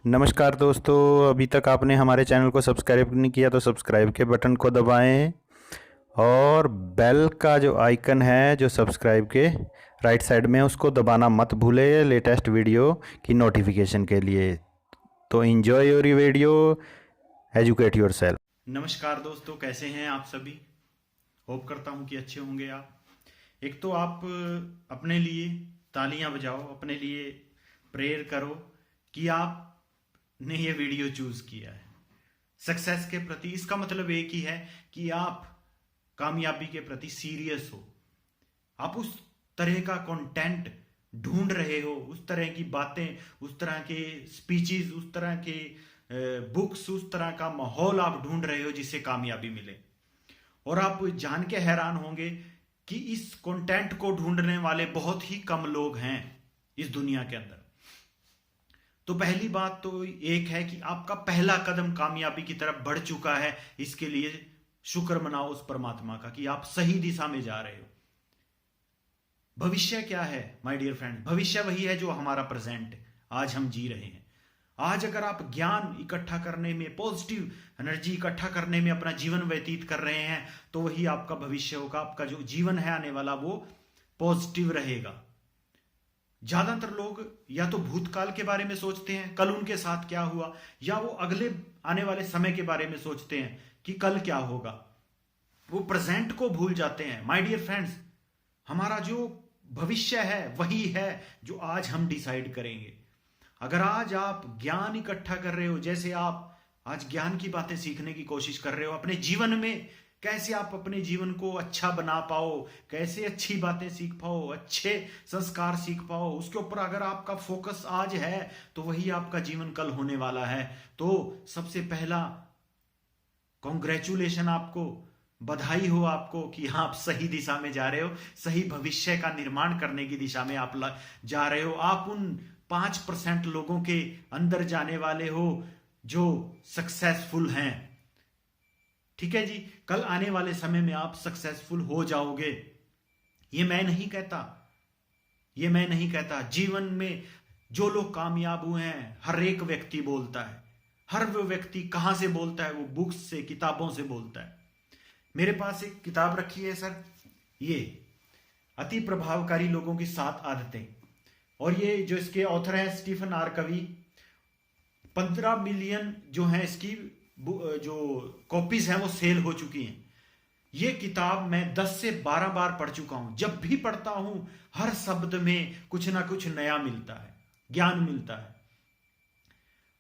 नमस्कार दोस्तों। अभी तक आपने हमारे चैनल को सब्सक्राइब नहीं किया तो सब्सक्राइब के बटन को दबाएं और बेल का जो आइकन है जो सब्सक्राइब के राइट साइड में उसको दबाना मत भूलें लेटेस्ट वीडियो की नोटिफिकेशन के लिए। तो enjoy your video, educate yourself. नमस्कार दोस्तों, कैसे हैं आप सभी? होप करता हूं कि अच्छे होंगे आप। एक तो आप अपने लिए तालियां बजाओ, अपने लिए प्रेयर करो कि आपने ये वीडियो चूज किया है सक्सेस के प्रति। इसका मतलब एक ही है कि आप कामयाबी के प्रति सीरियस हो। आप उस तरह का कंटेंट ढूंढ रहे हो, उस तरह की बातें, उस तरह के स्पीचेस, उस तरह के बुक्स, उस तरह का माहौल आप ढूंढ रहे हो जिससे कामयाबी मिले। और आप जान के हैरान होंगे कि इस कंटेंट को ढूंढने वाले बहुत ही कम लोग हैं इस दुनिया के अंदर। तो पहली बात तो एक है कि आपका पहला कदम कामयाबी की तरफ बढ़ चुका है। इसके लिए शुक्र मनाओ उस परमात्मा का कि आप सही दिशा में जा रहे हो। भविष्य क्या है माय डियर फ्रेंड? भविष्य वही है जो हमारा प्रेजेंट है, आज हम जी रहे हैं। आज अगर आप ज्ञान इकट्ठा करने में, पॉजिटिव एनर्जी इकट्ठा करने में अपना जीवन व्यतीत कर रहे हैं तो वही आपका भविष्य होगा। आपका जो जीवन है आने वाला वो पॉजिटिव रहेगा। ज्यादातर लोग या तो भूतकाल के बारे में सोचते हैं, कल उनके साथ क्या हुआ, या वो अगले आने वाले समय के बारे में सोचते हैं कि कल क्या होगा। वो प्रेजेंट को भूल जाते हैं। माय डियर फ्रेंड्स, हमारा जो भविष्य है वही है जो आज हम डिसाइड करेंगे। अगर आज आप ज्ञान इकट्ठा कर रहे हो, जैसे आप आज ज्ञान की बातें सीखने की कोशिश कर रहे हो अपने जीवन में, कैसे आप अपने जीवन को अच्छा बना पाओ, कैसे अच्छी बातें सीख पाओ, अच्छे संस्कार सीख पाओ, उसके ऊपर अगर आपका फोकस आज है तो वही आपका जीवन कल होने वाला है। तो सबसे पहला कॉन्ग्रेचुलेशन आपको, बधाई हो आपको कि आप सही दिशा में जा रहे हो, सही भविष्य का निर्माण करने की दिशा में आप जा रहे हो। आप उन 5% लोगों के अंदर जाने वाले हो जो सक्सेसफुल हैं। ठीक है जी, कल आने वाले समय में आप सक्सेसफुल हो जाओगे। ये मैं नहीं कहता, ये मैं नहीं कहता। जीवन में जो लोग कामयाब हुए हैं हर एक व्यक्ति बोलता है। हर वो व्यक्ति कहां से बोलता है? वो बुक्स से, किताबों से बोलता है। मेरे पास एक किताब रखी है सर, ये अति प्रभावकारी लोगों की 7 आदतें, और ये जो इसके ऑथर हैं स्टीफन आर कवी। 15 मिलियन जो है इसकी जो कॉपीज हैं वो सेल हो चुकी हैं। ये किताब मैं 10 से 12 बार पढ़ चुका हूं। जब भी पढ़ता हूं हर शब्द में कुछ ना कुछ नया मिलता है, ज्ञान मिलता है,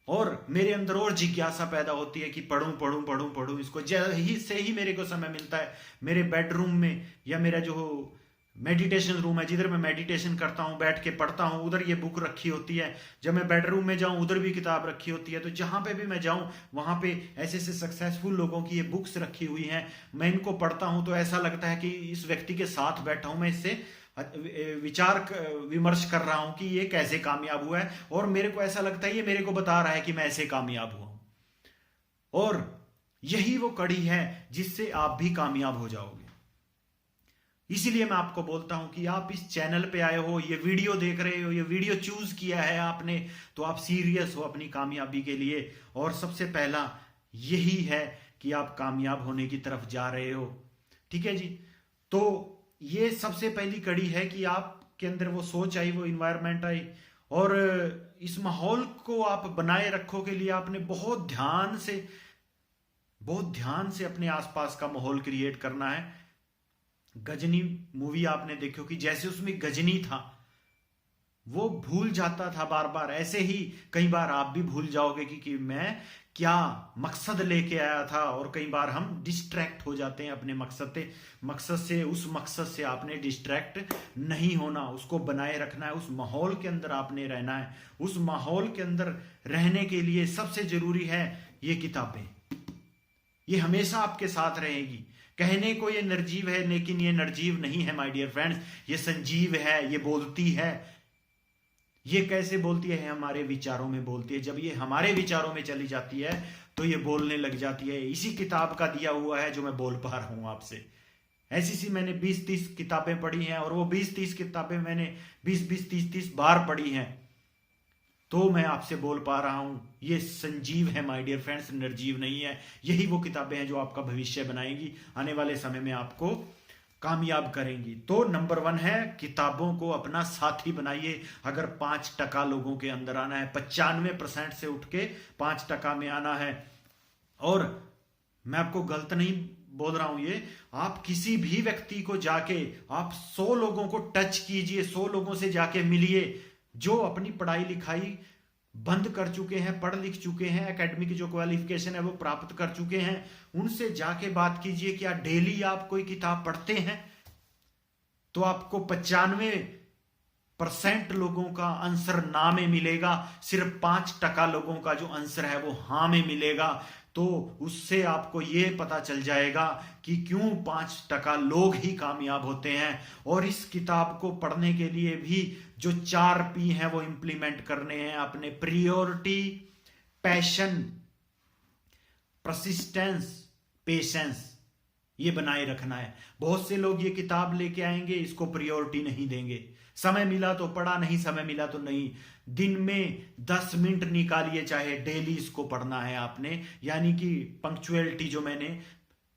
और मेरे अंदर और जिज्ञासा पैदा होती है कि पढ़ूं पढ़ूं पढ़ूं पढ़ूं इसको। यही से ही मेरे को समय मिलता है मेरे बेडरूम में, या मेरा जो मेडिटेशन रूम है जिधर मैं मेडिटेशन करता हूँ, बैठ के पढ़ता हूँ, उधर ये बुक रखी होती है। जब मैं बेडरूम में जाऊं उधर भी किताब रखी होती है। तो जहां पे भी मैं जाऊं वहां पे ऐसे ऐसे सक्सेसफुल लोगों की ये बुक्स रखी हुई हैं। मैं इनको पढ़ता हूं तो ऐसा लगता है कि इस व्यक्ति के साथ बैठा हूं, मैं इससे विचार विमर्श कर रहा हूं कि ये कैसे कामयाब हुआ है, और मेरे को ऐसा लगता है ये मेरे को बता रहा है कि मैं ऐसे कामयाब हुआ हूं। और यही वो कड़ी है जिससे आप भी कामयाब हो जाओगे। इसीलिए मैं आपको बोलता हूं कि आप इस चैनल पे आए हो, ये वीडियो देख रहे हो, ये वीडियो चूज किया है आपने, तो आप सीरियस हो अपनी कामयाबी के लिए। और सबसे पहला यही है कि आप कामयाब होने की तरफ जा रहे हो। ठीक है जी, तो ये सबसे पहली कड़ी है कि आपके अंदर वो सोच आई, वो इन्वायरमेंट आई, और इस माहौल को आप बनाए रखो के लिए आपने बहुत ध्यान से अपने आसपास का माहौल क्रिएट करना है। गजनी मूवी आपने देखी कि जैसे उसमें गजनी था वो भूल जाता था बार बार, ऐसे ही कई बार आप भी भूल जाओगे कि मैं क्या मकसद लेके आया था। और कई बार हम डिस्ट्रैक्ट हो जाते हैं अपने मकसद से। उस मकसद से आपने डिस्ट्रैक्ट नहीं होना, उसको बनाए रखना है, उस माहौल के अंदर आपने रहना है। उस माहौल के अंदर रहने के लिए सबसे जरूरी है ये किताबें। ये हमेशा आपके साथ रहेगी। कहने को ये निर्जीव है लेकिन ये निर्जीव नहीं है माय डियर फ्रेंड्स, ये संजीव है, ये बोलती है। ये कैसे बोलती है? हमारे विचारों में बोलती है। जब ये हमारे विचारों में चली जाती है तो ये बोलने लग जाती है। इसी किताब का दिया हुआ है जो मैं बोल पा रहा हूं आपसे। ऐसी सी मैंने 20-30 किताबें पढ़ी हैं, और वो 20-30 किताबें मैंने 20-20 30-30 बार पढ़ी हैं। तो मैं आपसे बोल पा रहा हूं। ये संजीव है माय डियर फ्रेंड्स, निर्जीव नहीं है। यही वो किताबें हैं जो आपका भविष्य बनाएंगी, आने वाले समय में आपको कामयाब करेंगी। तो नंबर 1 है, किताबों को अपना साथी बनाइए। अगर 5% लोगों के अंदर आना है, 95% से उठ के 5% में आना है। और मैं आपको गलत नहीं बोल रहा हूं, ये आप किसी भी व्यक्ति को जाके आप 100 लोगों को टच कीजिए, 100 लोगों से जाके मिलिए जो अपनी पढ़ाई लिखाई बंद कर चुके हैं, पढ़ लिख चुके हैं, एकेडमिक जो क्वालिफिकेशन है वो प्राप्त कर चुके हैं। उनसे जाके बात कीजिए, क्या डेली आप कोई किताब पढ़ते हैं? तो आपको 95% लोगों का आंसर ना में मिलेगा, सिर्फ 5% लोगों का जो आंसर है वो हाँ में मिलेगा। तो उससे आपको ये पता चल जाएगा कि क्यों 5% लोग ही कामयाब होते हैं। और इस किताब को पढ़ने के लिए भी जो 4P हैं वो इंप्लीमेंट करने हैं अपने। प्रायोरिटी, पैशन, परसिस्टेंस, पेशेंस, ये बनाए रखना है। बहुत से लोग ये किताब लेके आएंगे, इसको प्रायोरिटी नहीं देंगे। समय मिला तो पढ़ा, नहीं समय मिला तो नहीं। दिन में 10 मिनट निकालिए, चाहे डेली इसको पढ़ना है आपने। यानी कि पंक्चुअलिटी जो मैंने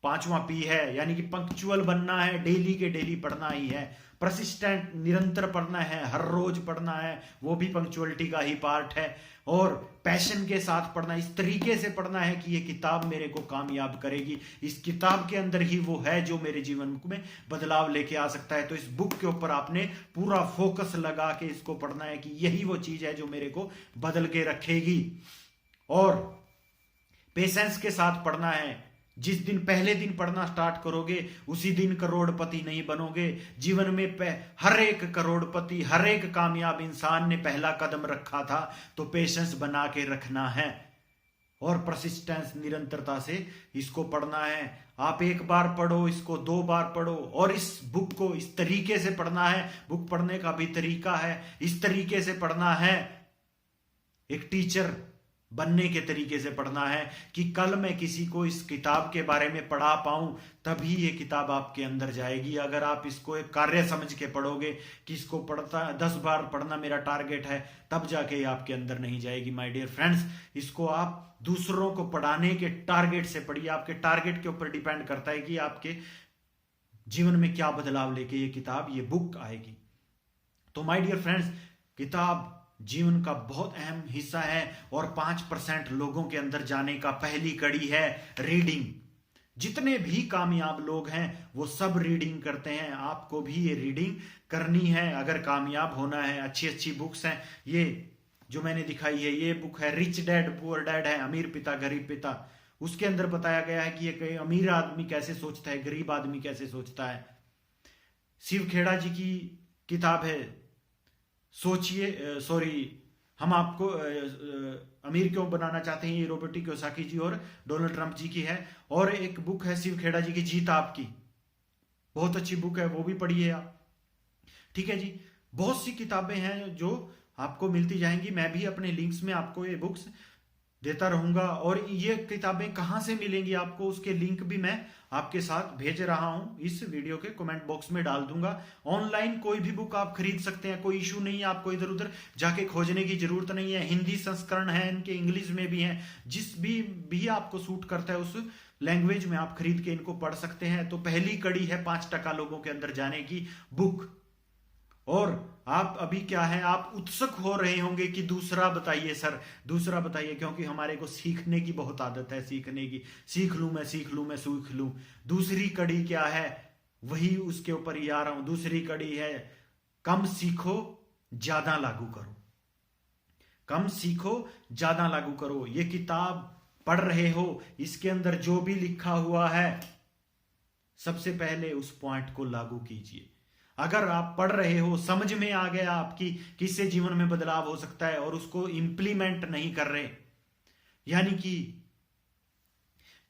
5वां P है, यानी कि पंक्चुअल बनना है, डेली के डेली पढ़ना ही है। परसिस्टेंट, निरंतर पढ़ना है, हर रोज पढ़ना है, वो भी पंक्चुअलिटी का ही पार्ट है। और पैशन के साथ पढ़ना, इस तरीके से पढ़ना है कि ये किताब मेरे को कामयाब करेगी। इस किताब के अंदर ही वो है जो मेरे जीवन में बदलाव लेके आ सकता है। तो इस बुक के ऊपर आपने पूरा फोकस लगा के इसको पढ़ना है कि यही वो चीज है जो मेरे को बदल के रखेगी। और पेशेंस के साथ पढ़ना है। जिस दिन पहले दिन पढ़ना स्टार्ट करोगे उसी दिन करोड़पति नहीं बनोगे। जीवन में हर एक करोड़पति, हर एक कामयाब इंसान ने पहला कदम रखा था। तो पेशेंस बना के रखना है और परसिस्टेंस, निरंतरता से इसको पढ़ना है। आप एक बार पढ़ो, इसको 2 बार पढ़ो। और इस बुक को इस तरीके से पढ़ना है, बुक पढ़ने का भी तरीका है, इस तरीके से पढ़ना है, एक टीचर बनने के तरीके से पढ़ना है कि कल मैं किसी को इस किताब के बारे में पढ़ा पाऊं, तभी ये किताब आपके अंदर जाएगी। अगर आप इसको एक कार्य समझ के पढ़ोगे कि इसको 10 बार पढ़ना मेरा टारगेट है, तब जाके ये आपके अंदर नहीं जाएगी। माय डियर फ्रेंड्स, इसको आप दूसरों को पढ़ाने के टारगेट से पढ़िए। आपके टारगेट के ऊपर डिपेंड करता है कि आपके जीवन में क्या बदलाव लेके ये किताब, ये बुक आएगी। तो माय डियर फ्रेंड्स, किताब जीवन का बहुत अहम हिस्सा है और 5% लोगों के अंदर जाने का पहली कड़ी है रीडिंग। जितने भी कामयाब लोग हैं वो सब रीडिंग करते हैं। आपको भी ये रीडिंग करनी है अगर कामयाब होना है। अच्छी अच्छी बुक्स हैं। ये जो मैंने दिखाई है, ये बुक है रिच डैड पुअर डैड है, अमीर पिता गरीब पिता। उसके अंदर बताया गया है कि एक अमीर आदमी कैसे सोचता है, गरीब आदमी कैसे सोचता है। शिव खेड़ा जी की किताब है सोचिए, हम आपको अमीर क्यों बनाना चाहते हैं, ये रॉबर्ट कियोसाकी जी और डोनाल्ड ट्रंप जी की है। और एक बुक है शिव खेड़ा जी की, जीत आपकी, बहुत अच्छी बुक है, वो भी पढ़िए आप। ठीक है जी, बहुत सी किताबें हैं जो आपको मिलती जाएंगी। मैं भी अपने लिंक्स में आपको ये बुक्स देता रहूंगा। और ये किताबें कहां से मिलेंगी आपको, उसके लिंक भी मैं आपके साथ भेज रहा हूं, इस वीडियो के कमेंट बॉक्स में डाल दूंगा। ऑनलाइन कोई भी बुक आप खरीद सकते हैं, कोई इशू नहीं है। आपको इधर उधर जाके खोजने की जरूरत नहीं है। हिंदी संस्करण है इनके, इंग्लिश में भी हैं। जिस भी आपको सूट करता है उस लैंग्वेज में आप खरीद के इनको पढ़ सकते हैं। तो पहली कड़ी है 5% लोगों के अंदर जाने की, बुक। और आप अभी क्या है, आप उत्सुक हो रहे होंगे कि दूसरा बताइए सर, दूसरा बताइए, क्योंकि हमारे को सीखने की बहुत आदत है, सीखने की। सीख लूं मैं, सीख लूं मैं, सीख लूं। दूसरी कड़ी क्या है, वही उसके ऊपर ही आ रहा हूं। दूसरी कड़ी है कम सीखो ज्यादा लागू करो। कम सीखो ज्यादा लागू करो। ये किताब पढ़ रहे हो, इसके अंदर जो भी लिखा हुआ है सबसे पहले उस पॉइंट को लागू कीजिए। अगर आप पढ़ रहे हो, समझ में आ गया आपकी किससे जीवन में बदलाव हो सकता है, और उसको इंप्लीमेंट नहीं कर रहे, यानी कि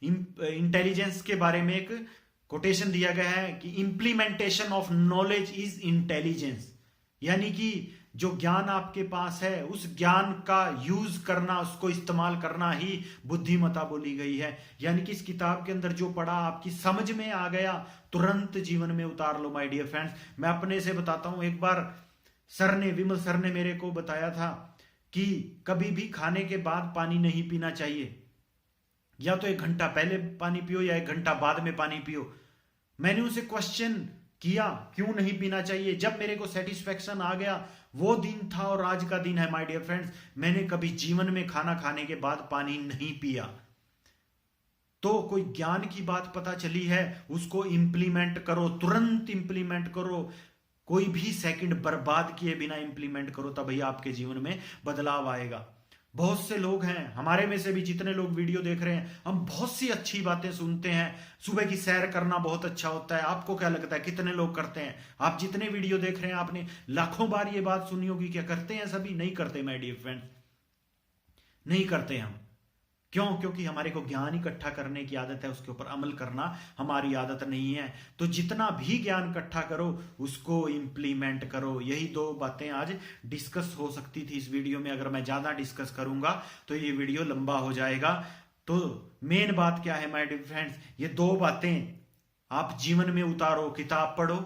इंटेलिजेंस के बारे में एक कोटेशन दिया गया है कि implementation of knowledge is intelligence. यानी कि जो ज्ञान आपके पास है उस ज्ञान का यूज करना, उसको इस्तेमाल करना ही बुद्धिमत्ता बोली गई है। यानी कि इस किताब के अंदर जो पढ़ा आपकी समझ में आ गया, तुरंत जीवन में उतार लो माय डियर फ्रेंड्स। मैं अपने से बताता हूं, एक बार विमल सर ने मेरे को बताया था कि कभी भी खाने के बाद पानी नहीं पीना चाहिए, या तो 1 घंटा पहले पानी पियो या 1 घंटा बाद में पानी पियो। मैंने उसे क्वेश्चन किया क्यों नहीं पीना चाहिए। जब मेरे को सेटिस्फेक्शन आ गया, वो दिन था और आज का दिन है माय डियर फ्रेंड्स, मैंने कभी जीवन में खाना खाने के बाद पानी नहीं पिया। तो कोई ज्ञान की बात पता चली है, उसको इंप्लीमेंट करो, तुरंत इंप्लीमेंट करो, कोई भी सेकंड बर्बाद किए बिना इंप्लीमेंट करो, तभी आपके जीवन में बदलाव आएगा। बहुत से लोग हैं हमारे में से भी, जितने लोग वीडियो देख रहे हैं, हम बहुत सी अच्छी बातें सुनते हैं। सुबह की सैर करना बहुत अच्छा होता है। आपको क्या लगता है कितने लोग करते हैं? आप जितने वीडियो देख रहे हैं, आपने लाखों बार ये बात सुनी होगी। क्या करते हैं सभी? नहीं करते माय डियर फ्रेंड्स, नहीं करते हम। क्यों? क्योंकि हमारे को ज्ञान इकट्ठा करने की आदत है, उसके ऊपर अमल करना हमारी आदत नहीं है। तो जितना भी ज्ञान इकट्ठा करो उसको इंप्लीमेंट करो। यही 2 बातें आज डिस्कस हो सकती थी इस वीडियो में। अगर मैं ज्यादा डिस्कस करूंगा तो ये वीडियो लंबा हो जाएगा। तो मेन बात क्या है माय डियर फ्रेंड्स, ये 2 बातें आप जीवन में उतारो। किताब पढ़ो,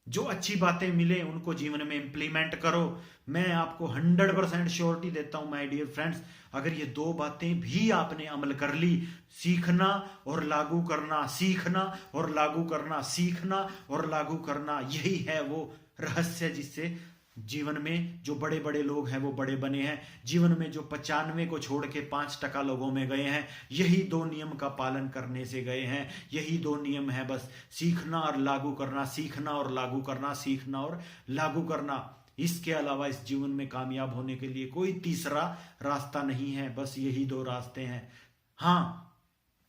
जो अच्छी बातें मिले उनको जीवन में इंप्लीमेंट करो। मैं आपको 100% श्योरिटी देता हूं माय डियर फ्रेंड्स, अगर ये 2 बातें भी आपने अमल कर ली, सीखना और लागू करना, सीखना और लागू करना, सीखना और लागू करना, यही है वो रहस्य जिससे जीवन में जो बड़े बड़े लोग हैं वो बड़े बने हैं। जीवन में जो 95 को छोड़ के 5% लोगों में गए हैं, यही 2 नियम का पालन करने से गए हैं। यही 2 नियम है बस, सीखना और लागू करना, सीखना और लागू करना, सीखना और लागू करना। इसके अलावा इस जीवन में कामयाब होने के लिए कोई तीसरा रास्ता नहीं है, बस यही 2 रास्ते हैं। हाँ,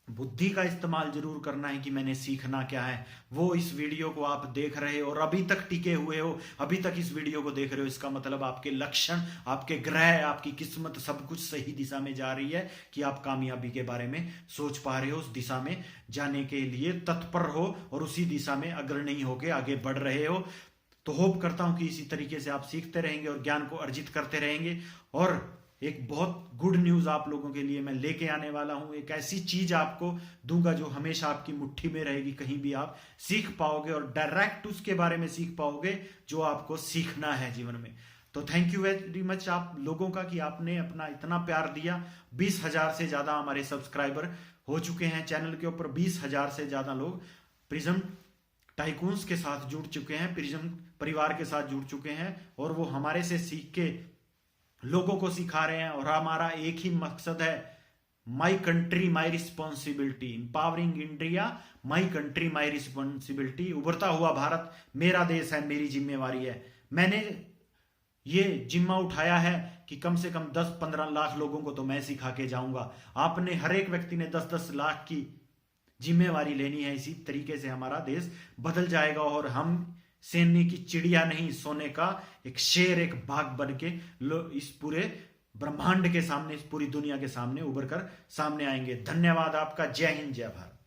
बुद्धि का इस्तेमाल जरूर करना है कि मैंने सीखना क्या है। वो इस वीडियो को आप देख रहे हो और अभी तक टिके हुए हो, अभी तक इस वीडियो को देख रहे हो, इसका मतलब आपके लक्षण, आपके ग्रह, आपकी किस्मत सब कुछ सही दिशा में जा रही है कि आप कामयाबी के बारे में सोच पा रहे हो, उस दिशा में जाने के लिए तत्पर हो और उसी दिशा में अग्रणी होकर आगे बढ़ रहे हो। तो होप करता हूं कि इसी तरीके से आप सीखते रहेंगे और ज्ञान को अर्जित करते रहेंगे। और एक बहुत गुड न्यूज आप लोगों के लिए मैं लेके आने वाला हूं। एक ऐसी चीज आपको दूंगा जो हमेशा आपकी मुट्ठी में रहेगी, कहीं भी आप सीख पाओगे और डायरेक्ट उसके बारे में सीख पाओगे जो आपको सीखना है जीवन में। तो थैंक यू वेरी मच आप लोगों का कि आपने अपना इतना प्यार दिया। 20,000 से ज्यादा हमारे सब्सक्राइबर हो चुके हैं चैनल के ऊपर। 20,000 से ज्यादा लोग प्रिज्म टाइकून्स के साथ जुड़ चुके हैं, प्रिज्म परिवार के साथ जुड़ चुके हैं और वो हमारे से सीख के लोगों को सिखा रहे हैं। और हमारा एक ही मकसद है, my country my responsibility, empowering India, my country my responsibility. उभरता हुआ भारत मेरा देश है, मेरी जिम्मेवारी है। मैंने ये जिम्मा उठाया है कि कम से कम 10-15 लाख लोगों को तो मैं सिखा के जाऊंगा। आपने, हर एक व्यक्ति ने 10-10 लाख की जिम्मेवारी लेनी है। इसी तरीके से हमारा देश बदल जाएगा और हम सेनी की चिड़िया नहीं, सोने का एक शेर, एक बाघ बन के इस पूरे ब्रह्मांड के सामने, इस पूरी दुनिया के सामने उभर कर सामने आएंगे। धन्यवाद आपका। जय हिंद, जय भारत।